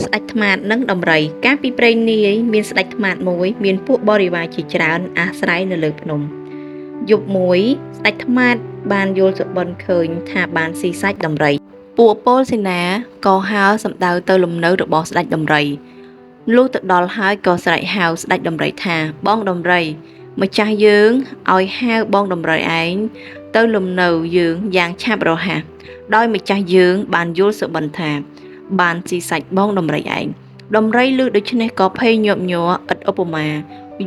ស្ដេចថ្មាតនិងដំរីកាលពីព្រេងនាយមានស្ដេចថ្មាតមួយមានពួកបរិវារជាច្រើនអាស្រ័យនៅលើភ្នំយប់មួយស្ដេចថ្មាតបានយល់សុបិនឃើញថាបានស៊ីសាច់ដំរីពួកពលសេនាក៏ហើរសម្ដៅទៅលំនៅរបស់ស្ដេចដំរីលុះទៅដល់ហើយក៏ស្រែកហៅស្ដេចដំរីថាបងដំរីម្ចាស់យើងឲ្យហៅបងដំរីឯងទៅលំនៅយើងយ៉ាងឆាប់រហ័សដោយម្ចាស់យើងបានយល់សុបិនថាបានស៊ីសាច់បងដំរីឯងដំរីឮដូច្នេះក៏ភ័យញាប់ញ័រឥតឧបមា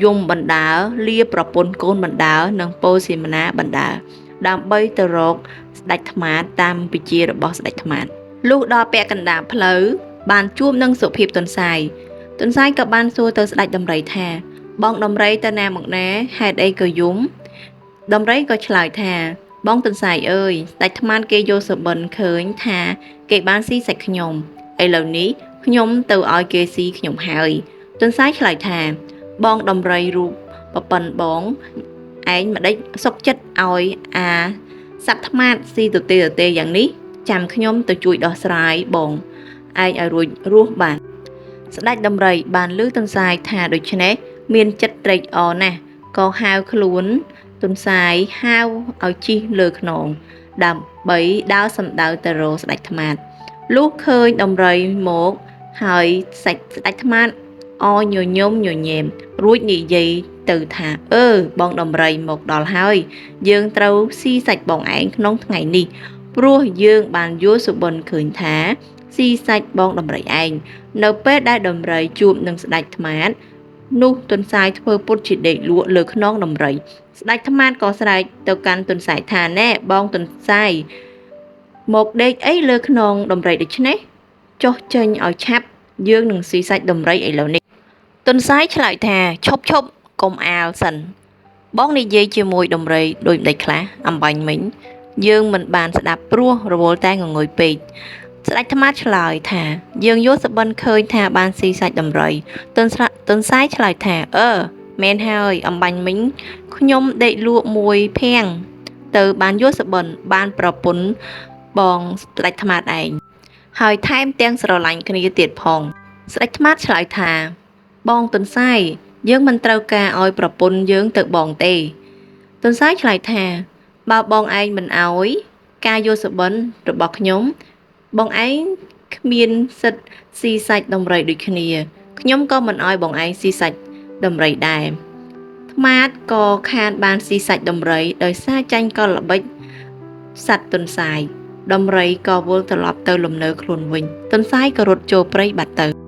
យំបណ្ដើរលាប្រពន្ធកូនបណ្ដើរនិងពោធិសីមនាបណ្ដើរដើម្បីទៅរកស្ដេចថ្មាតតាមពជារបស់ស្ដេចថ្មាតលុះដល់ពាក់កណ្ដាលផ្លូវបានជួបនឹងសុភាពទន្សាយក៏បានសួរទៅស្ដេចដំរីថាបងដំរីទៅណាមកណាហេតុអីក៏យំដំរីក៏ឆ្លើយថាបងទន្សាយអើយស្ដេចថ្មាតគេយកសុបិនឃើញថាគេបានស៊ីសាច់ខ្ញុំឥឡូវនេះខ្ញុំទៅឲ្យគេស៊ីខ្ញុំហើយទន្សាយឆ្លើយថាបងដំរីរូបប្រពន្ធបងឯងម្ដេចសុកចិត្តឲ្យសត្វថ្មាតស៊ីទទេយ៉ាងនេះចាំខ្ញុំទៅជួយដោះស្រាយបងឯងឲ្យរួចរស់បានស្ដេចដំរីបានឮទន្សាយថាដូច្នេះមានចិត្តត្រេកអរណាស់ក៏ហៅខ្លួនទន្សាយហៅឲ្យជិះលើខ្នងដើម្បីដើរសម្ដៅទៅរកស្ដេចថ្មាតលុះឃើញដំរីមកហើយស្ដេចថ្មាតអញញោមញញែមរួចនិយាយទៅថាបងដំរីមកដល់ហើយយើងត្រូវស៊ីសាច់បងឯងក្នុងថ្ងៃនេះព្រោះយើងបានយល់សុបិនឃើញថាស៊ីសាច់បងដំរីឯងនៅពេលដែលដំរីជួបនឹងស្ដេចថ្មាតនោះទន្សាយធ្វើពុតជាដេកលក់លើខ្នងដំរីស្ដេចថ្មាតក៏ស្រែកទៅកាន់ទន្សាយថាណែបងទន្សាយមកដេកអីលើខ្នងដំរីដូច្នេះចុះចេញឲ្យឆាប់យើងនឹងស៊ីសាច់ដំរីឥឡូវនេះទន្សាយឆ្លើយថាឈប់កុំអាលសិនបងនិយាយជាមួយដំរីដូចម្ដេចខ្លះអំបញ្ញមិញយើងមិនបានស្ដាប់ព្រោះរវល់តែងងុយពេកស្ដេចថ្មាតឆ្លើយថាយើងយល់សុបិនឃើញថាបានស៊ីសាច់ដំរីទន្សាយឆ្លើយថាមែនហើយអំបញ្ញមិញខ្ញុំដេកលក់មួយភាំងទៅបានយល់សុបិនបានប្រពន្ធបងស្ដេចថ្មាតឯងហើយថែមទាំងស្រឡាញ់គ្នាទៀតផងស្ដេចថ្មាតឆ្លើយថាបងទន្សាយយើងមិនត្រូវការឲ្យប្រពន្ធយើងទៅបងទេទន្សាយឆ្លើយថាបើបងឯងមិនអោយការយល់សុបិនរបស់ខ្ញុំបងឯងគ្មានសិទ្ធស៊ីសាច់ដំរីដូចគ្នាខ្ញុំក៏មិនអោយបងឯងស៊ីសាច់ដំរីដែរថ្មាតក៏ខានបានស៊ីសាច់ដំរីដោយសារចាញ់កលល្បិចសត្វទន្សាយដំរីក៏វិលត្រឡប់ទៅលំនៅខ្លួនវិញទន្សាយក៏រត់ចូលព្រៃបាត់ទៅ